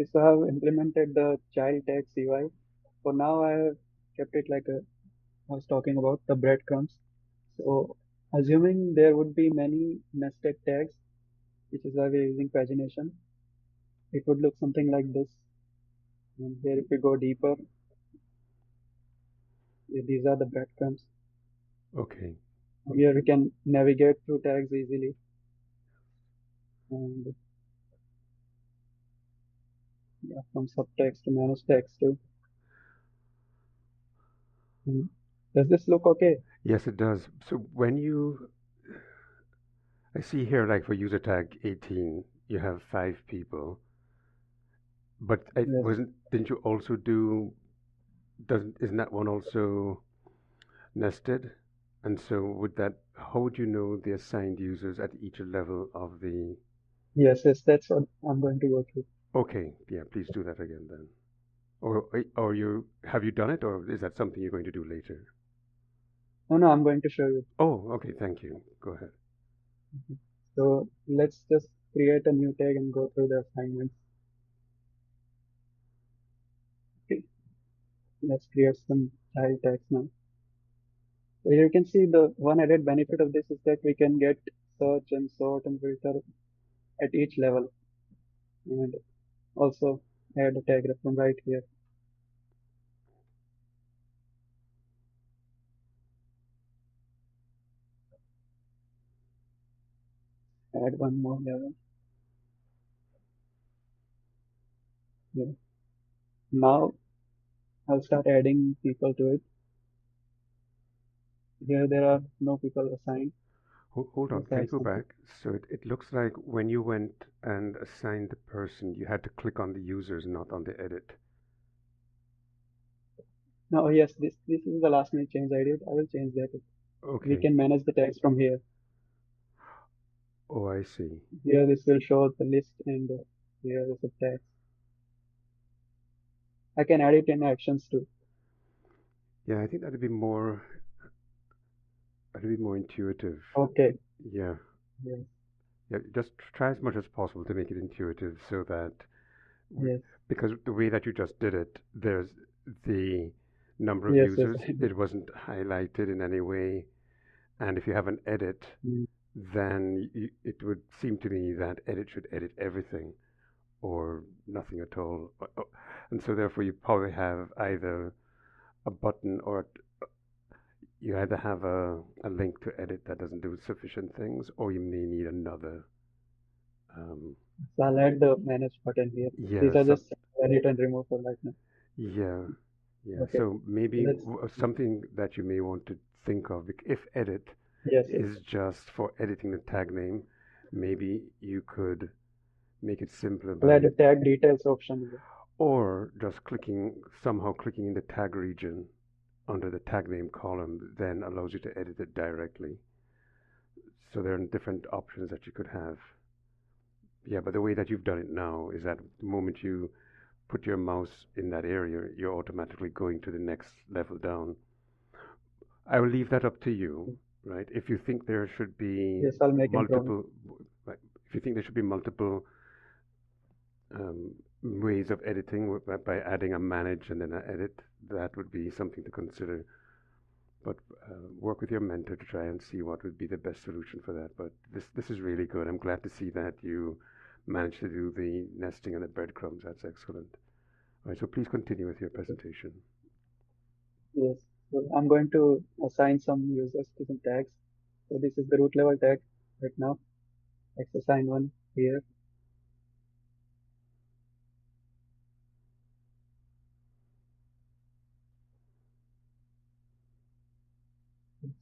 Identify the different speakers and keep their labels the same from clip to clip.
Speaker 1: Okay, so I have implemented the child tag CY. For now, I have kept it like I was talking about the breadcrumbs. So, assuming there would be many nested tags, which is why we're using pagination, it would look something like this. And here, if we go deeper, these are the breadcrumbs.
Speaker 2: Okay.
Speaker 1: Here we can navigate through tags easily. And yeah, from subtext to manage text too. Mm. Does this look okay?
Speaker 2: Yes, it does. So when you, I see here, like for user tag 18, you have 5 people, but it
Speaker 1: Yes.
Speaker 2: wasn't, didn't you also do, doesn't, isn't that one also nested? And so would that, how would you know the assigned users at each level of the,
Speaker 1: Yes, yes, that's what I'm going to go through.
Speaker 2: okay, yeah, please do that again then. Or you, have you done it, or is that something you're going to do later?
Speaker 1: No, no, I'm going to show you.
Speaker 2: Oh, okay, thank you. Go ahead.
Speaker 1: Mhm. So let's just create a new tag and go through the assignments. Okay, let's create some child tags now. So you can see the one added benefit of this is that we can get search and sort and filter at each level and also add a tag from right here. Add one more level. Yeah. Now I'll start adding people to it. Here there are no people assigned.
Speaker 2: Hold on,
Speaker 1: Let's
Speaker 2: can you
Speaker 1: add
Speaker 2: go
Speaker 1: something.
Speaker 2: back? So it looks like when you went and assigned the person, you had to click on the users, not on the edit.
Speaker 1: Now, yes, this is the last minute change I did. I will change that. We
Speaker 2: Okay.
Speaker 1: can manage the tags from here.
Speaker 2: Oh, I see.
Speaker 1: Here this will show the list and here is the tags. I can add it in actions too.
Speaker 2: Yeah, I think that'd be more intuitive.
Speaker 1: Okay.
Speaker 2: Yeah.
Speaker 1: Yes.
Speaker 2: Yeah, just try as much as possible to make it intuitive so that
Speaker 1: Yes.
Speaker 2: because the way that you just did it, there's the number of
Speaker 1: Yes. Yes.
Speaker 2: users, it wasn't highlighted in any way. And if you have an edit,
Speaker 1: Mm.
Speaker 2: then it would seem to me that edit should edit everything or nothing at all. And so therefore you probably have either a button or you either have a link to edit that doesn't do sufficient things, or you may need another. Um,
Speaker 1: So I'll add the manage button here.
Speaker 2: yeah,
Speaker 1: These are just edit and remove for right now.
Speaker 2: yeah, yeah.
Speaker 1: Okay.
Speaker 2: So maybe
Speaker 1: Let's.
Speaker 2: something that you may want to think of, if edit
Speaker 1: Yes. Yes.
Speaker 2: is just for editing the tag name, maybe you could make it simpler
Speaker 1: I'll add
Speaker 2: by,
Speaker 1: a tag details option here.
Speaker 2: or just somehow clicking in the tag region under the tag name column, then allows you to edit it directly. So there are different options that you could have. Yeah, but the way that you've done it now is that the moment you put your mouse in that area, you're automatically going to the next level down. I will leave that up to you, right? If you think there should be
Speaker 1: Yes, I'll make improvement.
Speaker 2: multiple, right, if you think there should be multiple ways of editing by adding a manage and then an edit, that would be something to consider. But work with your mentor to try and see what would be the best solution for that. But this is really good. I'm glad to see that you managed to do the nesting and the breadcrumbs. That's excellent. All right, so please continue with your presentation.
Speaker 1: Yes. So I'm going to assign some users to some tags. So this is the root level tag right now. Let's assign one here.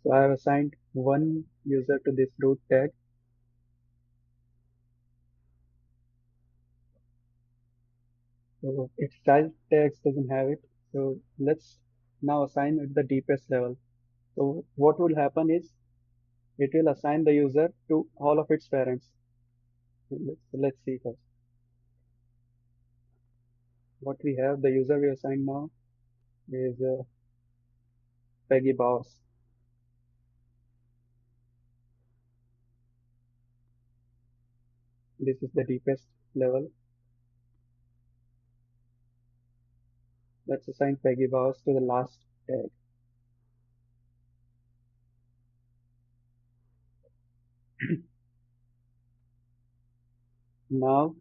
Speaker 1: So I have assigned one user to this root tag. So its child tags doesn't have it. So let's now assign at the deepest level. So what will happen is it will assign the user to all of its parents. Let's see first. What we have, the user we assign now is Peggy Boss. This is the deepest level. Let's assign Peggy Bowers to the last tag. Now,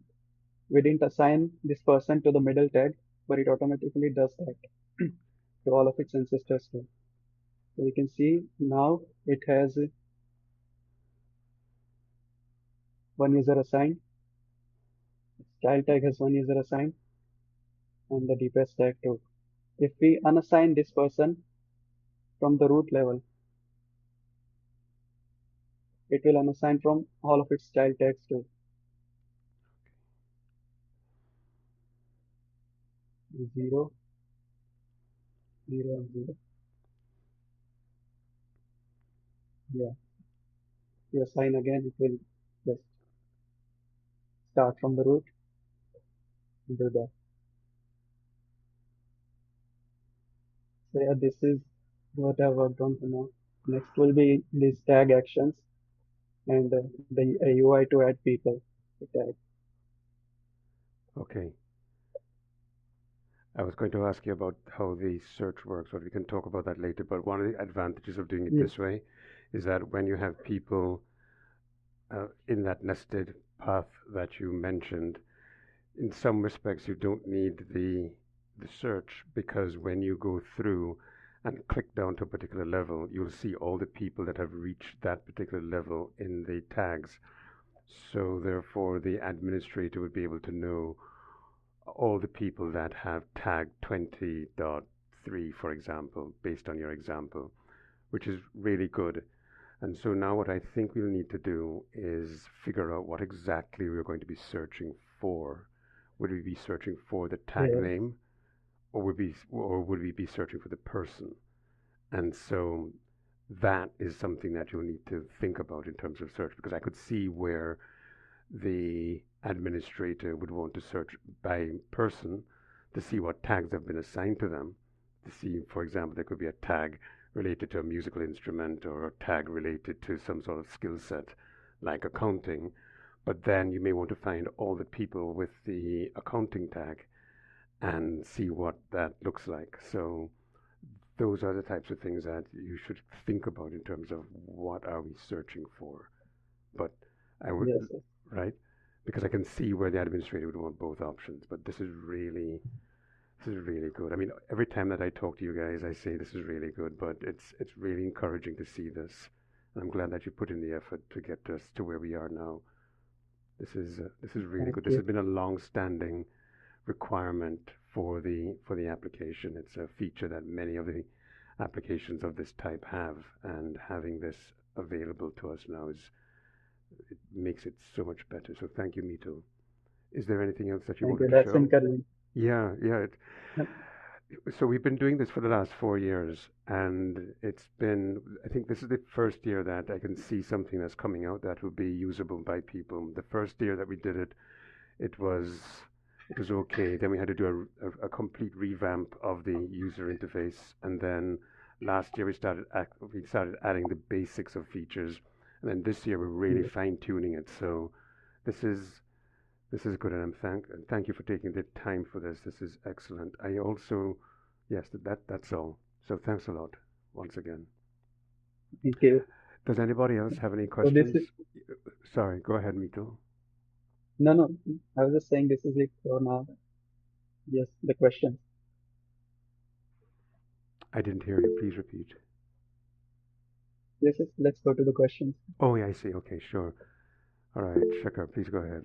Speaker 1: we didn't assign this person to the middle tag, but it automatically does that to all of its ancestors too. So we can see now it has one user assigned, its child tag has one user assigned, and the deepest tag too. If we unassign this person from the root level, it will unassign from all of its child tags too. 0, 0, and 0. Yeah. If you assign again, it will just start from the root and do that. So yeah, this is what I've worked on for now. Next will be these tag actions and the UI to add people to tag.
Speaker 2: Okay. I was going to ask you about how the search works, but we can talk about that later. But one of the advantages of doing it
Speaker 1: Yes,
Speaker 2: this way is that when you have people in that nested path that you mentioned, in some respects you don't need the search, because when you go through and click down to a particular level, you'll see all the people that have reached that particular level in the tags. So therefore, the administrator would be able to know all the people that have tag 20.3, for example, based on your example, which is really good. And so now what I think we'll need to do is figure out what exactly we're going to be searching for. Would we be searching for the tag
Speaker 1: yes,
Speaker 2: name, or would we be searching for the person? And so that is something that you'll need to think about in terms of search, because I could see where the administrator would want to search by person to see what tags have been assigned to them. To see, for example, there could be a tag related to a musical instrument or a tag related to some sort of skill set like accounting. But then you may want to find all the people with the accounting tag and see what that looks like. So those are the types of things that you should think about in terms of what are we searching for. But I would,
Speaker 1: yes, yes.
Speaker 2: right? Because I can see where the administrator would want both options. But this is really good. I mean, every time that I talk to you guys, I say this is really good, but it's really encouraging to see this. And I'm glad that you put in the effort to get us to where we are now. This is really
Speaker 1: Thank
Speaker 2: good. This
Speaker 1: you.
Speaker 2: has been a long-standing requirement for the application. It's a feature that many of the applications of this type have, and having this available to us now is it makes it so much better. So thank you, Meetul. Is there anything else that you
Speaker 1: Thank
Speaker 2: wanted
Speaker 1: you.
Speaker 2: to
Speaker 1: That's
Speaker 2: show?
Speaker 1: encouraging.
Speaker 2: Yeah, yeah. So we've been doing this for the last 4 years, and it's been, I think this is the first year that I can see something that's coming out that will be usable by people. The first year that we did it, it was it was okay. Then we had to do a complete revamp of the user interface, and then last year we started adding the basics of features, and then this year we're really
Speaker 1: Yes,
Speaker 2: fine tuning it. So this is this is good, and thank you for taking the time for this. This is excellent. I also, yes, that's all. So thanks a lot once again.
Speaker 1: thank you.
Speaker 2: Does anybody else have any
Speaker 1: So this
Speaker 2: questions?
Speaker 1: is,
Speaker 2: Sorry, go ahead, Mito.
Speaker 1: no, no, I was just saying this is it for now. Yes, the questions.
Speaker 2: I didn't hear you. Please repeat.
Speaker 1: Yes, yes, let's go to the questions.
Speaker 2: Oh, yeah, I see. Okay, sure. All right, Shekhar, please go ahead.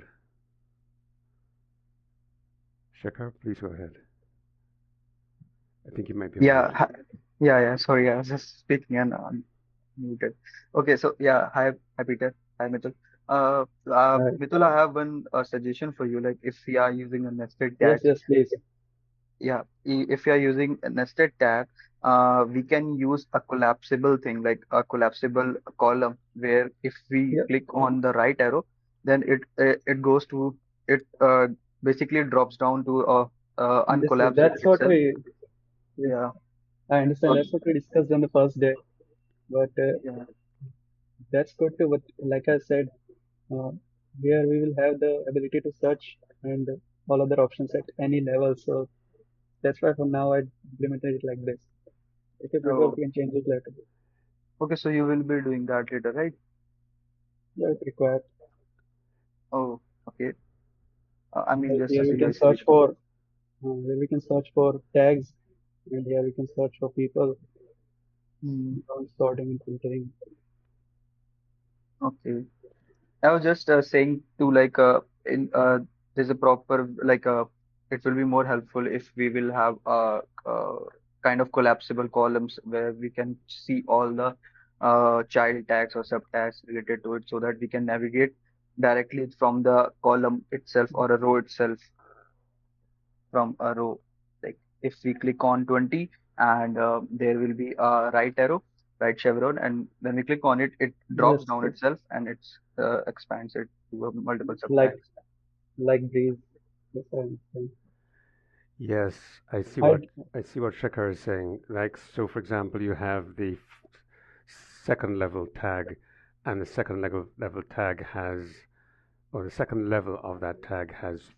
Speaker 2: Shekhar, please go ahead. I think you might be on
Speaker 3: Yeah,
Speaker 2: mute.
Speaker 3: yeah. Sorry, I was just speaking and muted. Okay, so yeah, hi Peter, hi Mitul. Mitul, I have one suggestion for you. Like, if we are using a nested
Speaker 1: Yes,
Speaker 3: tag,
Speaker 1: yes, please.
Speaker 3: yeah, if you are using a nested tag, we can use a collapsible thing, like a collapsible column, where if we
Speaker 1: Yeah,
Speaker 3: click on the right arrow, then it goes to it basically drops down to
Speaker 1: this
Speaker 3: uncollapse
Speaker 1: that's what
Speaker 3: itself.
Speaker 1: we. Yes,
Speaker 3: Yeah.
Speaker 1: I understand.
Speaker 3: So
Speaker 1: That's what we discussed on the first day. But
Speaker 3: yeah.
Speaker 1: that's good too. But like I said, uh, here we will have the ability to search and all other options at any level. So That's why for now I implemented it like this. If you prefer,
Speaker 3: Oh,
Speaker 1: we can change it later.
Speaker 3: okay. So you will be doing that later, right?
Speaker 1: Yeah, if required.
Speaker 3: Oh, okay. I mean,
Speaker 1: Like
Speaker 3: just a
Speaker 1: here we can
Speaker 3: suggestion.
Speaker 1: search for here we can search for tags, and here we can search for people,
Speaker 3: Hmm.
Speaker 1: sorting and filtering.
Speaker 3: Okay. I was just saying to like in there's a proper like it will be more helpful if we will have uh kind of collapsible columns where we can see all the child tags or sub tags related to it so that we can navigate directly from the column itself or a row itself from a row. Like if we click on 20 and there will be a right arrow, right chevron, and when we click on it, it drops
Speaker 1: Yes,
Speaker 3: down
Speaker 1: yes,
Speaker 3: itself and it expands it to multiple
Speaker 1: like
Speaker 3: subtags.
Speaker 1: breeze. Yes, I understand.
Speaker 2: Yes,
Speaker 1: I
Speaker 2: I see what Shekhar is saying. Like, so for example, you have the second level tag, and the second level tag has, or the second level of that tag has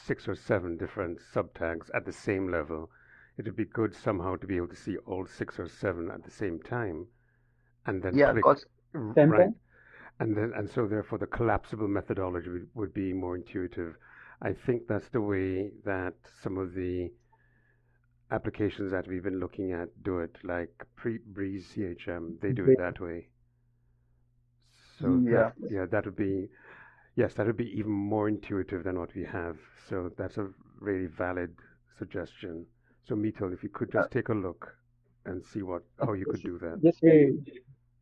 Speaker 2: 6 or 7 different subtags at the same level. It would be good somehow to be able to see all 6 or 7 at the same time, and then
Speaker 3: Yeah,
Speaker 2: click
Speaker 3: because
Speaker 1: same
Speaker 2: right,
Speaker 1: time.
Speaker 2: and so therefore the collapsible methodology would be more intuitive. I think that's the way that some of the applications that we've been looking at do it, like Breeze CHM, they do it
Speaker 1: Breeze.
Speaker 2: that way. So that,
Speaker 3: yeah,
Speaker 2: yeah, that would be, yes, that would be even more intuitive than what we have. So that's a really valid suggestion. So Meetul, if you could
Speaker 3: uh,
Speaker 2: just take a look and see how you
Speaker 1: Yes,
Speaker 2: could do that.
Speaker 1: yes,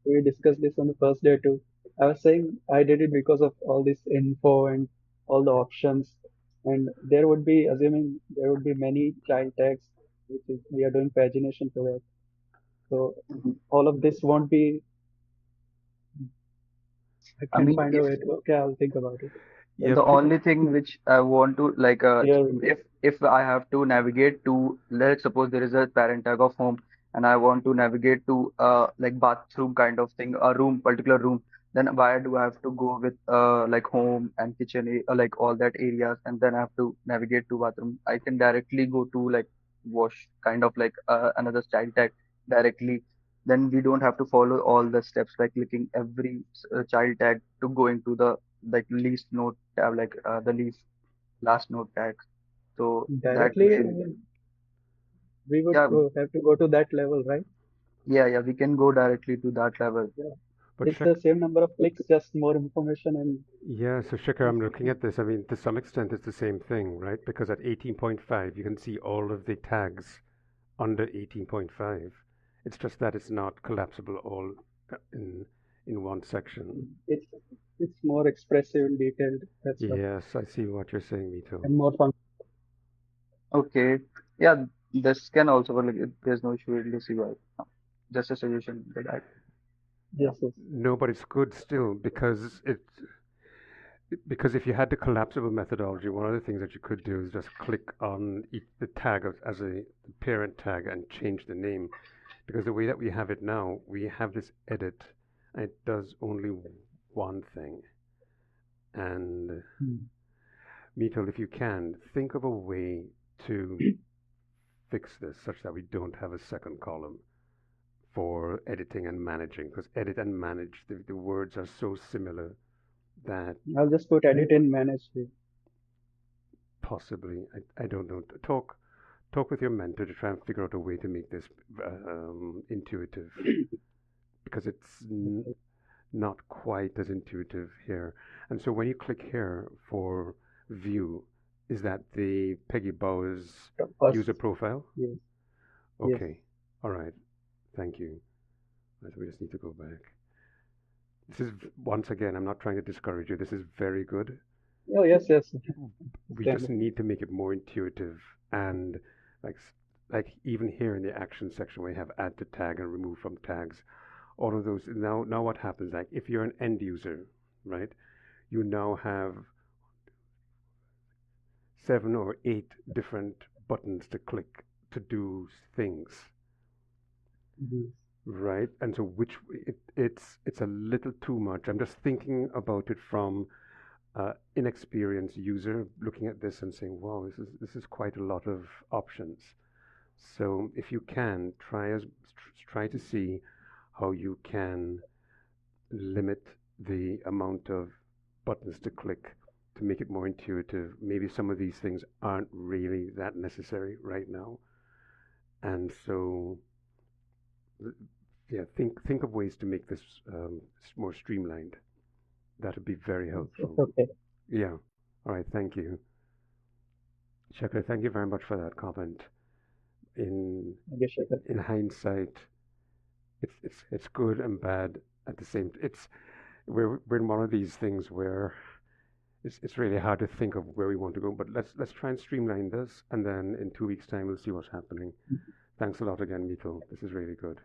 Speaker 1: we discussed this on the first day too. I was saying I did it because of all this info and all the options, and there would be, assuming there would be many child tags, which is we are doing pagination for that. So
Speaker 3: mhm.
Speaker 1: all of this won't be. I
Speaker 3: I
Speaker 1: can
Speaker 3: mean,
Speaker 1: find a way to. Okay, I'll think about it.
Speaker 2: Yeah,
Speaker 3: the only thing which I want to like
Speaker 1: Here,
Speaker 3: if I have to navigate to, let's suppose there is a parent tag of home and I want to navigate to like bathroom kind of thing, a room, particular room, then why do I have to go with like home and kitchen like all that areas and then I have to navigate to bathroom? I can directly go to like wash kind of like another child tag directly. Then we don't have to follow all the steps by clicking every child tag to go into the like least node tab, like the least last node tags. So that
Speaker 1: directly,
Speaker 3: way,
Speaker 1: we would
Speaker 3: yeah,
Speaker 1: have to go to that level, right?
Speaker 3: yeah, we can go directly to that level.
Speaker 1: Yeah,
Speaker 2: but
Speaker 1: it's the same number of clicks, just more information and.
Speaker 2: yeah, so Shekhar, I'm looking at this. I mean, to some extent, it's the same thing, right? Because at 18.5, you can see all of the tags under 18.5. It's just that it's not collapsible all in one section.
Speaker 1: It's it's more expressive and detailed. That's why,
Speaker 2: Yes, I see what you're saying, Mito.
Speaker 1: and more fun.
Speaker 3: Okay, yeah, this can also work. Like, there's no issue with Lucy, right? No, just a suggestion that I, yeah.
Speaker 1: Yes, yes.
Speaker 2: No, but it's good still because if you had the collapsible methodology, one of the things that you could do is just click on the tag as a parent tag and change the name. Because the way that we have it now, we have this edit, and it does only one thing. And
Speaker 1: Hmm.
Speaker 2: Meetul, if you can, think of a way to fix this such that we don't have a second column for editing and managing. Because edit and manage, the words are so similar that
Speaker 1: I'll just put edit in manage.
Speaker 2: possibly, I don't know, talk with your mentor to try and figure out a way to make this intuitive. Because it's not quite as intuitive here. And so when you click here for view, is that the Peggy Bowes
Speaker 1: First,
Speaker 2: user profile?
Speaker 1: yes, yes.
Speaker 2: Okay. All right. Thank you. So we just need to go back. This is, once again, I'm not trying to discourage you. This is very good.
Speaker 1: Oh, yes, yes.
Speaker 2: We just
Speaker 1: Stand.
Speaker 2: need to make it more intuitive and like like even here in the action section where you have add to tag and remove from tags, all of those. Now what happens, like if you're an end user, right? You now have 7 or 8 different buttons to click to do things,
Speaker 1: Mhm.
Speaker 2: right? And so it's a little too much. I'm just thinking about it from inexperienced user looking at this and saying, "Wow, this is quite a lot of options." So if you can, try to see how you can limit the amount of buttons to click to make it more intuitive. Maybe some of these things aren't really that necessary right now. And so, yeah, think of ways to make this more streamlined. That would be very
Speaker 1: It's
Speaker 2: helpful.
Speaker 1: okay.
Speaker 2: Yeah. All right. Thank you. Shakra, thank you very much for that comment. In
Speaker 1: Thank you, Shekhar.
Speaker 2: in hindsight, it's good and bad at the same. It's we're in one of these things where it's really hard to think of where we want to go. But let's try and streamline this, and then in 2 weeks' time we'll see what's happening. Thanks a lot again, Meetul. This is really good.